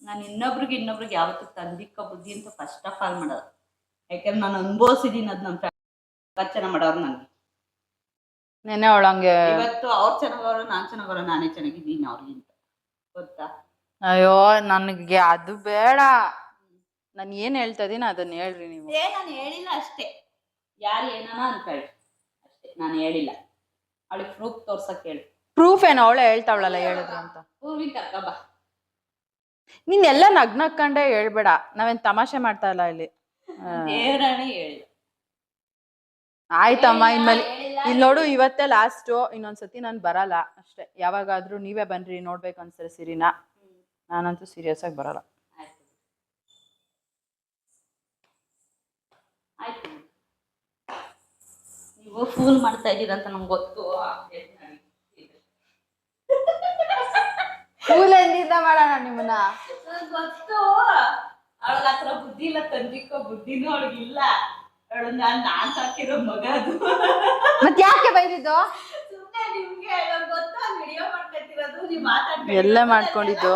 ನಾನು ಇನ್ನೊಬ್ರಿಗೆ ಯಾವತ್ತು ತಂದಿಕ್ಕ ಬುದ್ಧಿ ಅಂತ ಫಸ್ಟ್ ಆಫ್ ಆಲ್ ಮಾಡೋದು. ಯಾಕಂದ್ರೆ ನಾನು ಅನುಭವಿಸಿದೀನಿ ಅದ್ ನನ್ನ ರಚನೆ ಮಾಡೋರು. ನನ್ಗೆ ನೆನ್ನೆ ಅವಳಂಗೆ ಇವತ್ತು ಅವ್ರು ಚೆನ್ನಾಗವ್ರು, ನಾನ್ ಚೆನ್ನಾಗವ್ರು, ನಾನೇ ಚೆನ್ನಾಗಿದ್ದೀನಿ ಅವ್ರಿಗಿಂತ ಗೊತ್ತಾ. ಅಯ್ಯೋ ನನಗೆ ಅದು ಬೇಡ. ನಾನು ಏನ್ ಹೇಳ್ತಾ ಇದೀನಿ ಅದನ್ನ ಹೇಳ್ರಿ ನೀವು. ನಾನು ಹೇಳಿಲ್ಲ ಅಷ್ಟೇ, ಯಾರು ಏನಾನ ಅನ್ಕೊಳ್ಳಿ ಅಷ್ಟೇ, ನಾನು ಹೇಳಿಲ್ಲ. ಅವಳಿಗೆ ಪ್ರೂಫ್ ತೋರ್ಸಕ್ ಹೇಳಿ. ಪ್ರೂಫ್ ಏನೋ ಅವಳೆ ಹೇಳ್ತಾವಳಲ್ಲ ಹೇಳಿದ್ರು ಅಂತ. ಹೂವಿನ ಕರ್ಕಬಾ. ನೀನ್ ಎಲ್ಲ ನಗ್ನಕ್ಕಂಡೆ ಹೇಳ್ಬೇಡ, ನಾವೇನ್ ತಮಾಷೆ ಮಾಡ್ತಾ ಇಲ್ಲ ಇಲ್ಲಿ. ದೇವರಾಣಿ ಹೇಳಿಲ್ಲ. ಆಯ್ತಮ್ಮ, ಇನ್ಮೇಲೆ ಇಲ್ಲಿ ನೋಡು, ಇವತ್ತೇ ಲಾಸ್ಟು, ಇನ್ನೊಂದ್ಸತಿ ನಾನು ಬರಲ್ಲ ಅಷ್ಟೇ. ಯಾವಾಗಾದ್ರೂ ನೀವೇ ಬನ್ರಿ ನೋಡ್ಬೇಕು ಅನ್ಸರೆ ಸಿರಿನ. ನಾನಂತೂ ಸೀರಿಯಸ್ ಆಗಿ ಬರಲ್ಲ. ಆಯ್ತು, ನೀವು ಫೂಲ್ ಮಾಡ್ತಾ ಇದ್ದೀರ ಅಂತ ನಮ್ಗೆ ಗೊತ್ತು. ಫೂಲ್ ಎಂದಿದ್ದ ಮಾಡೋಣ ನಿಮ್ಮನ್ನ ಗೊತ್ತು. ಅವಳ ಹತ್ರ ಬುದ್ಧಿ ಇಲ್ಲ, ತಂದಿಕ್ಕೋ ಬುದ್ಧಿನೂ ಅವಳಿಗಿಲ್ಲ. ಅವಳು ನಾನ್ ಸಾಕಿರೋ ಮಗ ಅದು. ಮತ್ತೆ ಯಾಕೆ ಬೈದಿದ್ದು? ಸುಮ್ಮನೆ ನಿಮ್ಗೆ ಗೊತ್ತು, ವಿಡಿಯೋ ಮಾಡ್ಕೊತಿರೋದು. ನೀವು ಮಾತಾಡ್ಕೊಂಡು ಎಲ್ಲ ಮಾಡ್ಕೊಂಡಿದ್ದು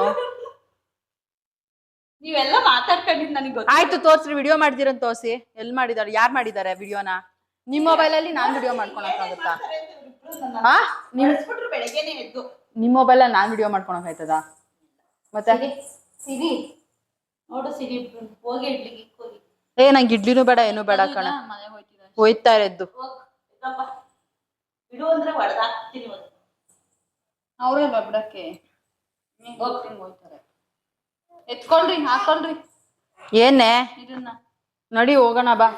ನೀವೆಲ್ಲ ಮಾತಾಡ್ಕೊಂಡಿದ್ದು ನನಗೆ ಗೊತ್ತು. ಆಯ್ತು, ತೋರ್ಸ್ರಿ, ವಿಡಿಯೋ ಮಾಡಿದಿರಂತ ತೋರ್ಸಿ. ಎಲ್ಲಿ ಮಾಡಿದಾರೆ, ಯಾರು ಮಾಡಿದ್ದಾರೆ ವಿಡಿಯೋನ? ನಿಮ್ಮ ಮೊಬೈಲಲ್ಲಿ ನಾನು ವಿಡಿಯೋ ಮಾಡ್ಕೊಳಕ್ಕಾಗತ್ತಾ? ಬೆಳಗ್ಗೆನೆ ಎದ್ದು ನಿಮ್ಮ ಮೊಬೈಲಲ್ಲಿ ನಾನು ವಿಡಿಯೋ ಮಾಡ್ಕೊಳಕ್ಕಾಯ್ತದ? ಮತ್ತೆ ಸಿರಿ ನೋಡು, ಸಿರಿ ಹೋಗಿ ಇಡ್ಲಿಗೆ ಹೋಗಿ. ನಂಗೆ ಇಡ್ಲಿನೂ ಬೇಡ, ಏನು ಬೇಡ ಕಣ. ಹೋಯ್ತಾ ಇರದ್ದು ಬಿಡು ಅಂದ್ರೆ ಹೊಡೆದಾಕ್ತೀನಿ. ಅವರೇ ಬಿಡಕ್ಕೆ ಹೋಗ್ತಾರೆ. ಎತ್ಕೊಳ್ರಿ, ಹಾಕೊಳ್ರಿ. ಏನೇ ಇದನ್ನ ನಡಿ ಹೋಗೋಣ ಬಾ.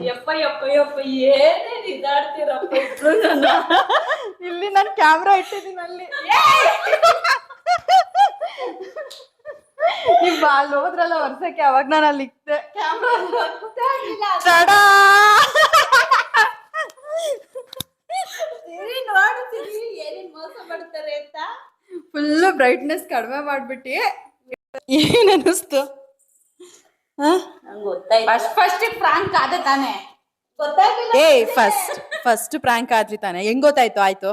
ಯಪ್ಪ ಯಪ್ಪ ಯಪ್ಪ, ಏನೇನ್ ಇದಾಡ್ತೀರಪ್ಪ ಇಬ್ರು. ಇಲ್ಲಿ ನಾನು ಕ್ಯಾಮ್ರಾ ಇಟ್ಟಿದ್ದೀನಿ ಅಲ್ಲಿ. ಅಲ್ಲಿ ಹೋದ್ರಲ್ಲ ವರ್ಷಕ್ಕೆ ಅವಾಗ ನಾನು ಅಲ್ಲಿ ಇಕ್ತೆ ಏನೇನ್ ಮೋಸ ಮಾಡ್ತಾರೆ ಅಂತ ಫುಲ್ ಬ್ರೈಟ್ನೆಸ್ ಕಡಿಮೆ ಮಾಡ್ಬಿಟ್ಟು ಏನ್ ಅನ್ನಿಸ್ತು ನಂಗೆ ಗೊತ್ತಾಯ್ತು ಫಸ್ಟ್ ಫ್ರಾಂಕ್ ಆದ ತಾನೆ ಗೊತ್ತಾಗಿಲ್ಲ ಫಸ್ಟ್ ಪ್ರ್ಯಾಂಕ್ ಆದ್ರಿ ತಾನೆ ಹೆಂಗ್ ಗೊತ್ತಾಯ್ತು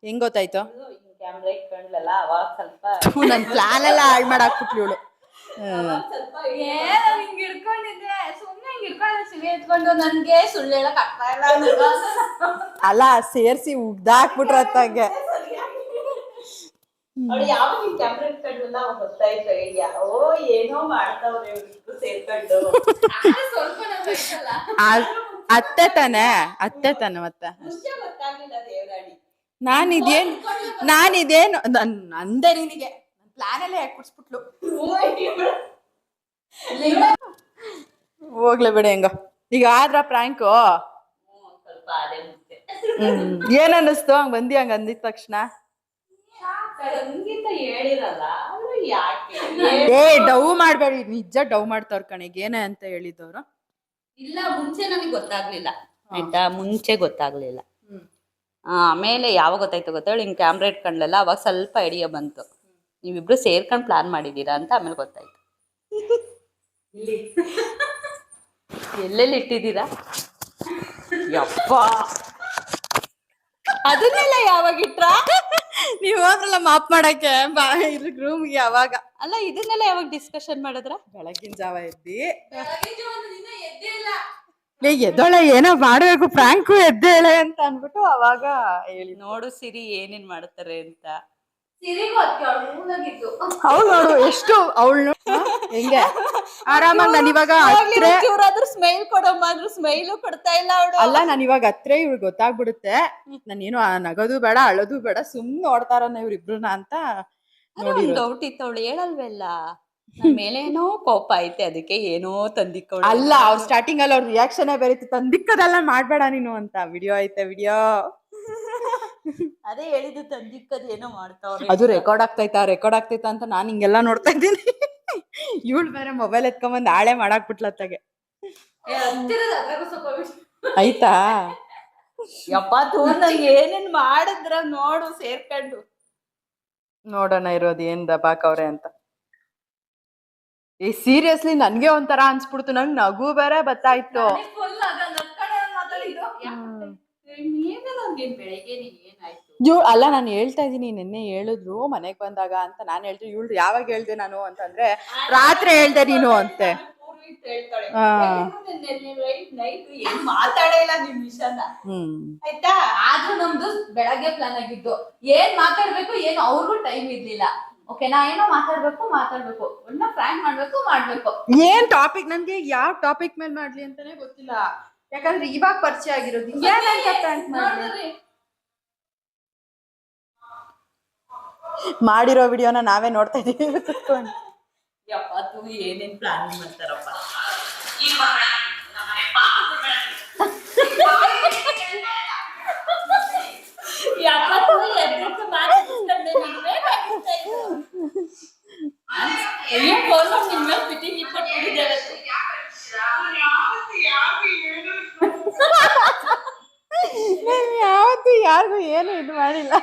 ಹೆಂಗ್ ಗೊತ್ತಾಯ್ತು ಕ್ಯಾಮ್ರಾ ಇಟ್ಕೊಂಡ್ಲಲ್ಲ ಅವಾಗ ಸ್ವಲ್ಪ ನನ್ ಪ್ಲಾನ್ ಎಲ್ಲ ಹಾಳು ಮಾಡಾಕ್ಬಿಟ್ಲು ಇವಳು ಸ್ವಲ್ಪ ಹಿಂಗ್ ಹಿಡ್ಕೊಂಡಿದ್ದೆ ಸುಮ್ನೆ ಹಿಂಗ್ ಹಿಡ್ಕೊಂಡು ಸಿವಿ ಎತ್ಕೊಂಡು ನನ್ಗೆ ಸುಳ್ಳು ಹೇಳಕ್ ಆಗ್ತಾ ಇಲ್ಲ ಅಲ್ಲ ಸೇರ್ಸಿ ಉಗ್ದಾಕ್ಬಿಟ್ರ ಅತ್ತಾಗೆ ಅವ್ಳು ಯಾವಾಗ ಹಿಂಗ್ ಕ್ಯಾಮ್ರಾ ಇಟ್ಕೊಂಡ್ರಲ್ಲ ಅವಾಗ ಗೊತ್ತಾಯ್ತು ಐಡಿಯಾ ಓ ಏನೋ ಮಾಡ್ತಾವ್ರೆ ಇವ್ರಿಬ್ರು ಸೇರ್ಕೊಂಡು ಸ್ವಲ್ಪ ನಮ್ಗೆ ಐತಲ್ಲ. ಅತ್ತೆ ತಾನೆ ಮತ್ತೆ ಮುಂಚೆ ಗೊತ್ತಾಗ್ಲಿಲ್ಲ ದೇವರಾಣಿ ನಾನಿದೇನು ಅಂದೆ ನಿನಗೆ ಪ್ಲಾನ್ ಎಲ್ಲ ಯಾಕೆ ಕುಡ್ಸ್ಬಿಟ್ಲು ಹೋಗ್ಲೇ ಬಿಡಿ ಹೆಂಗ ಈಗ ಆದ್ರ ಪ್ರ್ಯಾಂಕು ಸ್ವಲ್ಪ ಅದೇ ಮುಂಚೆ ಏನ್ ಅನ್ನಿಸ್ತು ಹಂಗ ಬಂದಿ ಹಂಗ ಅಂದಿದ ತಕ್ಷಣ ಸಂಗೀತ ಹೇಳಿರಲ್ಲ ಅವ್ರು ಯಾಕೆ ಡವ್ ಮಾಡ್ಬೇಡಿ ನಿಜ ಡವ್ ಮಾಡ್ತಾವ್ರ ಕಣೆಗೆ ಏನೇ ಅಂತ ಹೇಳಿದವ್ರು ಇಲ್ಲ ಮುಂಚೆ ನನಗೆ ಗೊತ್ತಾಗ್ಲಿಲ್ಲ ಆಯ್ತಾ ಮುಂಚೆ ಗೊತ್ತಾಗ್ಲಿಲ್ಲ ಆಮೇಲೆ ಯಾವಾಗ ಗೊತ್ತಾಯ್ತು ಗೊತ್ತಾಳು ಹಿಂಗ್ ಕ್ಯಾಮ್ರಾ ಇಟ್ಕೊಂಡ್ಲಲ್ಲ ಅವಾಗ ಸ್ವಲ್ಪ ಐಡಿಯಾ ಬಂತು ನೀವಿಬ್ರು ಸೇರ್ಕೊಂಡ್ ಪ್ಲಾನ್ ಮಾಡಿದೀರಾ ಅಂತ ಆಮೇಲೆ ಗೊತ್ತಾಯ್ತು ಎಲ್ಲೆಲ್ಲಿ ಇಟ್ಟಿದ್ದೀರಾ ಯಪ್ಪ ಅದನ್ನೆಲ್ಲ ಯಾವಾಗ ಇಟ್ರ ನೀವ್ ಹೋದ್ರಲ್ಲ ಮಾಪ್ ಮಾಡಕ್ಕೆ ರೂಮ್ಗೆ ಅವಾಗ ಅಲ್ಲ ಇದನ್ನೆಲ್ಲ ಯಾವಾಗ ಡಿಸ್ಕಷನ್ ಮಾಡಿದ್ರ ಬೆಳಗಿನ ಜಾವ ಎದ್ದಿ ಬೆಳಗಿನ ಜಾವ ದಿನ ಎದ್ದೇ ಇಲ್ಲ. ಎದ್ದೊಳೆ ಏನೋ ಮಾಡ್ಬೇಕು ಫ್ರಾಂಕು ಎದ್ದೇಳೆ ಅಂತ ಅನ್ಬಿಟ್ಟು ಅವಾಗ ಹೇಳಿ ನೋಡು ಸಿರಿ ಏನೇನ್ ಮಾಡ್ತಾರೆ ಅಂತ ಸಿರಿಗೂ ಅದಕ್ಕೆ ಅವಳು ಮೂಲಾಗಿತ್ತು ಅವಳು ನೋಡು ಎಷ್ಟು ಅವಳು ಹೆಂಗೆ ಆರಾಮಾಗಿ ನಾನು ಇವಾಗ ಹತ್ರ ಇವ್ರಾದ್ರೂ ಸ್ಮೈಲ್ ಕೊಡಮ್ಮ ಆದ್ರೂ ಸ್ಮೈಲು ಕೊಡ್ತಾ ಇಲ್ಲ ಅವಳು ಅಲ್ಲ ನಾನು ಇವಾಗ ಹತ್ರ ಇವ್ಳು ಗೊತ್ತಾಗ್ಬಿಡುತ್ತೆ ನಾನೇನು ನಗೋದು ಬೇಡ ಅಳೋದು ಬೇಡ ಸುಮ್ನೆ ನೋಡ್ತಾರನ್ನ ಇವ್ರಿಬ್ರನ್ನ ಅಂತ ನೋಡಿ ಡೌಟ್ ಇತ್ತು ಅವಳು ಹೇಳಲ್ವೆಲ್ಲ ನನ್ ಮೇಲೆ ಏನೋ ಕೋಪ ಐತೆ ಅದಕ್ಕೆ ಏನೋ ತಂದಿಕ್ಕೋಳು ಅಲ್ಲ ಅವ್ರು ಸ್ಟಾರ್ಟಿಂಗ್ ಅಲ್ಲಿ ಅವ್ರ ರಿಯಾಕ್ಷನ್ ಬೇರೆ ಇತ್ತು ತಂದಿಕ್ಕದೆಲ್ಲ ಮಾಡ್ಬೇಡ ನೀನು ಅಂತ ವಿಡಿಯೋ ಐತೆ ವಿಡಿಯೋ ಅದೇ ಹೇಳಿದ್ದು ತಂದಿಕ್ಕದ್ ಏನೋ ಮಾಡ್ತಾವ್ರೆ ಅದು ರೆಕಾರ್ಡ್ ಆಗ್ತೈತಾ ಅಂತ ನಾನ್ ಹಿಂಗೆಲ್ಲಾ ನೋಡ್ತಾ ಇದ್ದೀನಿ ಇವಳು ಬೇರೆ ಮೊಬೈಲ್ ಎತ್ಕೊಂಬಂದ್ ಹಾಳೆ ಮಾಡಾಕ್ಬಿಟ್ಲತ್ತಾಗೆ ಆಯ್ತಾ ಯಪ್ಪ ನಂಗೆ ಏನೇನ್ ಮಾಡಿದ್ರ ನೋಡು ಸೇರ್ಕೊಂಡು ನೋಡೋಣ ಇರೋದು ಏನ್ ದಬಾಕವ್ರೆ ಅಂತ ಸೀರಿಯಸ್ಲಿ ನನ್ಗೆ ಒಂಥರ ಅನ್ಸ್ಬಿಡ್ತು ನಂಗ್ ನಗು ಬೇರೆ ಬತ್ತಾಯ್ತು ಅಲ್ಲ ನಾನು ಹೇಳ್ತಾ ಇದೀನಿ ನಿನ್ನೆ ಹೇಳಿದ್ರು ಮನೆಗ್ ಬಂದಾಗ ಅಂತ ನಾನ್ ಹೇಳ್ತೀನಿ ಇವಳು ಯಾವಾಗ ಹೇಳ್ದೆ ನಾನು ಅಂತಂದ್ರೆ ರಾತ್ರಿ ಹೇಳ್ದೆ ನೀನು ಅಂತೆ ಮಾತಾಡೇ ಇಲ್ಲ ನಿಮ್ ವಿಷಯನ ಆಯ್ತಾ ಆದ್ರೂ ನಮ್ದು ಬೆಳಗ್ಗೆ ಪ್ಲಾನ್ ಆಗಿದ್ದು ಏನ್ ಮಾತಾಡ್ಬೇಕು ಏನು ಅವ್ರಿಗೂ ಟೈಮ್ ಇರ್ಲಿಲ್ಲ ಓಕೆ ನಾ ಏನೋ ಮಾತಾಡ್ಬೇಕು ಒನ್ನ ಫ್ರಾಂಕ್ ಮಾಡ್ಬೇಕು ಏನ್ ಟಾಪಿಕ್ ನನ್ಗೆ ಯಾವ ಟಾಪಿಕ್ ಮೇಲೆ ಮಾಡ್ಲಿ ಅಂತಾನೆ ಗೊತ್ತಿಲ್ಲ ಯಾಕಂದ್ರೆ ಇವಾಗ ಪರಿಚಯ ಆಗಿರೋದು ಏನಂತ ಫ್ರಾಂಕ್ ಮಾಡ್ಲಿ ಮಾಡಿರೋ ವಿಡಿಯೋನ ನಾವೇ ನೋಡ್ತಾ ಇದೀವಿ ಕುತ್ಕೊಂಡು ಯಪ್ಪ ತೂ ಏನೇನ್ ಪ್ಲಾನ್ ಮಾಡ್ತಾರಪ್ಪ ಯಾವತ್ತು ಯಾರಿಗೂ ಏನು ಇದು ಮಾಡಿಲ್ಲ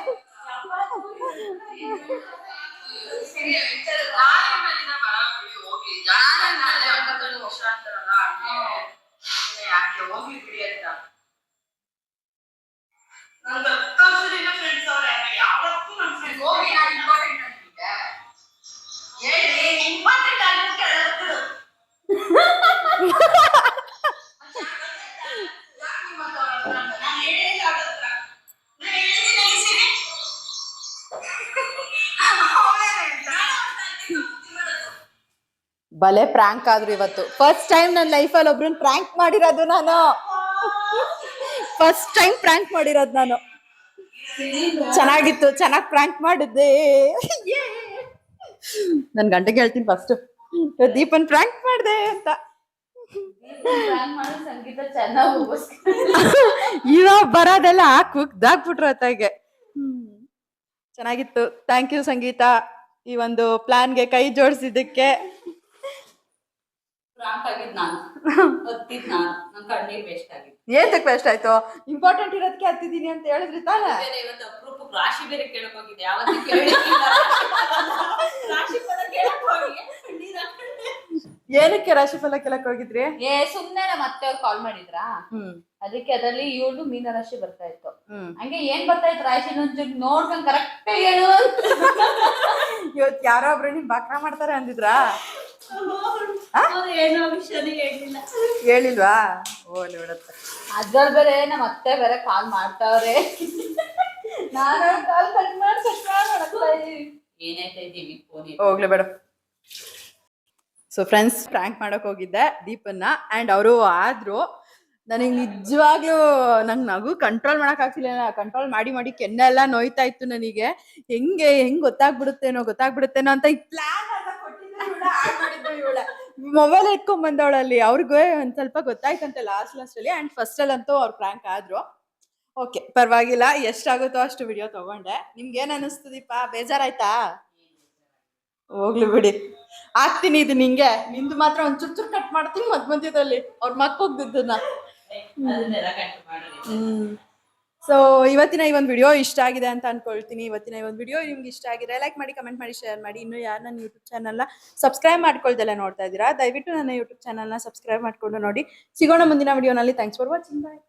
ಭಲೆ ಪ್ರ್ಯಾಂಕ್ ಆದ್ರು ಇವತ್ತು ಫಸ್ಟ್ ಟೈಮ್ ನನ್ನ ಲೈಫಲ್ಲಿ ಒಬ್ರನ್ನ ಪ್ರ್ಯಾಂಕ್ ಮಾಡಿರೋದು ನಾನು ಫಸ್ಟ್ ಟೈಮ್ ಪ್ರ್ಯಾಂಕ್ ಮಾಡಿರೋದು ನಾನು ಚೆನ್ನಾಗಿತ್ತು ಚೆನ್ನಾಗಿ ಪ್ರ್ಯಾಂಕ್ ಮಾಡಿದ್ದೆ ನನ್ ಗಂಟೆಗೆ ಹೇಳ್ತೀನಿ ಫಸ್ಟ್ ದೀಪನ್ ಪ್ರ್ಯಾಂಕ್ ಮಾಡಿದೆ ಅಂತ ಸಂಗೀತ ಚೆನ್ನಾಗಿ ಇವಾಗ ಬರೋದೆಲ್ಲ ಕುಗ್ದಾಕ್ಬಿಟ್ರು ಅತ್ತಾಗೆ ಚೆನ್ನಾಗಿತ್ತು ಥ್ಯಾಂಕ್ ಯು ಸಂಗೀತ ಈ ಒಂದು ಪ್ಲಾನ್ಗೆ ಕೈ ಜೋಡಿಸಿದ್ದಕ್ಕೆ ಪ್ರಾಂಕ್ ಆಗಿದ್ ನಾನು ಹತ್ತಿದ್ ನಾನು ನನ್ ಕಣ್ಣೀರ್ ವೇಸ್ಟ್ ಆಗಿತ್ತು ಏತಕ್ಕೆ ಬೆಸ್ಟ್ ಆಯ್ತು ಇಂಪಾರ್ಟೆಂಟ್ ಇರೋದಕ್ಕೆ ಹತ್ತಿದ್ದೀನಿ ಅಂತ ಹೇಳಿದ್ರಿ ತಾನೇ ಬೇರೆ ಇವತ್ತು ಅಪ್ರೂಪಕ್ಕೆ ರಾಶಿ ಬೇರೆ ಕೇಳಕ್ ಹೋಗಿದ್ದೆ ಯಾವತ್ತೂ ಕೇಳಿರ್ಲಿಲ್ಲ. ರಾಶಿ ಫಲ ಕೇಳಕ್ ಹೋಗಿ ಕಣ್ಣೀರ್ ಹಾಕೊಂಡೆ. ಏನಕ್ಕೆ ರಾಶಿಫಲ ಕೇಳಕ್ ಹೋಗಿದ್ರಿ? ಸುಮ್ನೆ ನಮ್ಮ ಅತ್ತೆಯವ್ರು ಕಾಲ್ ಮಾಡಿದ್ರಾ ಅದಕ್ಕೆ ಅದರಲ್ಲಿ ಇವಳು ಮೀನ ರಾಶಿ ಬರ್ತಾ ಇತ್ತು ಹಂಗೆ ಏನ್ ಬರ್ತಾ ಇತ್ತು ರಾಶಿ ನೋಡ್ಕೊಂಡ್ ಕರೆಕ್ಟ್ ಹೇಳು ಇವತ್ ಯಾರೋ ಒಬ್ರು ನಿಮ್ ಬಕ್ರ ಮಾಡ್ತಾರೆ ಅಂದಿದ್ರಾ? ಅವ್ರು ಏನೋ ವಿಷಯನೇ ಹೇಳಿಲ್ಲ. ಹೇಳಿಲ್ವಾ? ಓಲಿ ಬಿಡತ್ತೆ. ಅದ್ರಲ್ಲಿ ಬೇರೆ ನಮ್ಮ ಅತ್ತೆ ಬೇರೆ ಕಾಲ್ ಮಾಡ್ತಾವ್ರೆ ನಾನು ಕಾಲ್ ಕಟ್ ಮಾಡಿ ಏನಾಯ್ತಾ ಇದ್ದೀವಿ ಫೋನ್ ಹೋಗ್ಲಿ ಬೇಡ. ಸೊ ಫ್ರೆಂಡ್ಸ್ ಪ್ರ್ಯಾಂಕ್ ಮಾಡಕ್ ಹೋಗಿದ್ದೆ ದೀಪನ್ನ ಆ್ಯಂಡ್ ಅವರು ಆದ್ರು. ನನಗೆ ನಿಜವಾಗ್ಲೂ ನಂಗೆ ನಗು ಕಂಟ್ರೋಲ್ ಮಾಡಕ್ ಆಗ್ತಿಲ್ಲ. ಕಂಟ್ರೋಲ್ ಮಾಡಿ ಮಾಡಿ ಕೆನ್ನೆಲ್ಲ ನೋಯ್ತಾ ಇತ್ತು ನನಗೆ. ಹೆಂಗ್ ಗೊತ್ತಾಗ್ಬಿಡುತ್ತೇನೋ ಅಂತ ಈ ಪ್ಲಾನ್ ಮೊಬೈಲ್ ಇಟ್ಕೊಂಡ್ ಬಂದವಳಲ್ಲಿ ಅವ್ರಿಗೆ ಒಂದ್ ಸ್ವಲ್ಪ ಗೊತ್ತಾಯ್ತಂತೆ ಲಾಸ್ಟ್ ಅಲ್ಲಿ. ಆ್ಯಂಡ್ ಫಸ್ಟ್ ಅಲ್ಲಂತೂ ಅವ್ರು ಪ್ರ್ಯಾಂಕ್ ಆದ್ರು. ಓಕೆ ಪರವಾಗಿಲ್ಲ, ಎಷ್ಟಾಗುತ್ತೋ ಅಷ್ಟು ವಿಡಿಯೋ ತಗೊಂಡೆ. ನಿಮ್ಗೆ ಏನ್ ಅನಿಸ್ತದೀಪ? ಬೇಜಾರಾಯ್ತಾ? ಹೋಗ್ಲಿ ಬಿಡಿ, ಆಗ್ತೀನಿ ಇದು ನಿಂಗೆ. ನಿಂದು ಮಾತ್ರ ಒಂದ್ ಚುರ್ ಕಟ್ ಮಾಡ್ತೀನಿ ಮಧ್ಯದಲ್ಲಿ ಅವ್ರ ಮಕ್ಕೋಗ್ದಿದ್ದನ್ನ. ಸೊ ಇವತ್ತಿನ ಈ ಒಂದು ವಿಡಿಯೋ ಇಷ್ಟ ಆಗಿದೆ ಅಂತ ಅನ್ಕೊಳ್ತೀನಿ. ಇವತ್ತಿನ ಈ ಒಂದು ವಿಡಿಯೋ ನಿಮ್ಗೆ ಇಷ್ಟ ಆಗಿದೆ ಲೈಕ್ ಮಾಡಿ, ಕಮೆಂಟ್ ಮಾಡಿ, ಶೇರ್ ಮಾಡಿ. ಇನ್ನು ಯಾರು ನನ್ನ ಯೂಟ್ಯೂಬ್ ಚಾನಲ್ನ ಸಬ್ಸ್ಕ್ರೈಬ್ ಮಾಡ್ಕೊಳ್ದೆಲ್ಲ ನೋಡ್ತಾ ಇದ್ದೀರಾ, ದಯವಿಟ್ಟು ನನ್ನ ಯೂಟ್ಯೂಬ್ ಚಾನಲ್ನ ಸಬ್ಸ್ಕ್ರೈಬ್ ಮಾಡ್ಕೊಂಡು ನೋಡಿ. ಸಿಗೋಣ ಮುಂದಿನ ವಿಡಿಯೋನಲ್ಲಿ. Thanks for watching. ಬಾಯ್.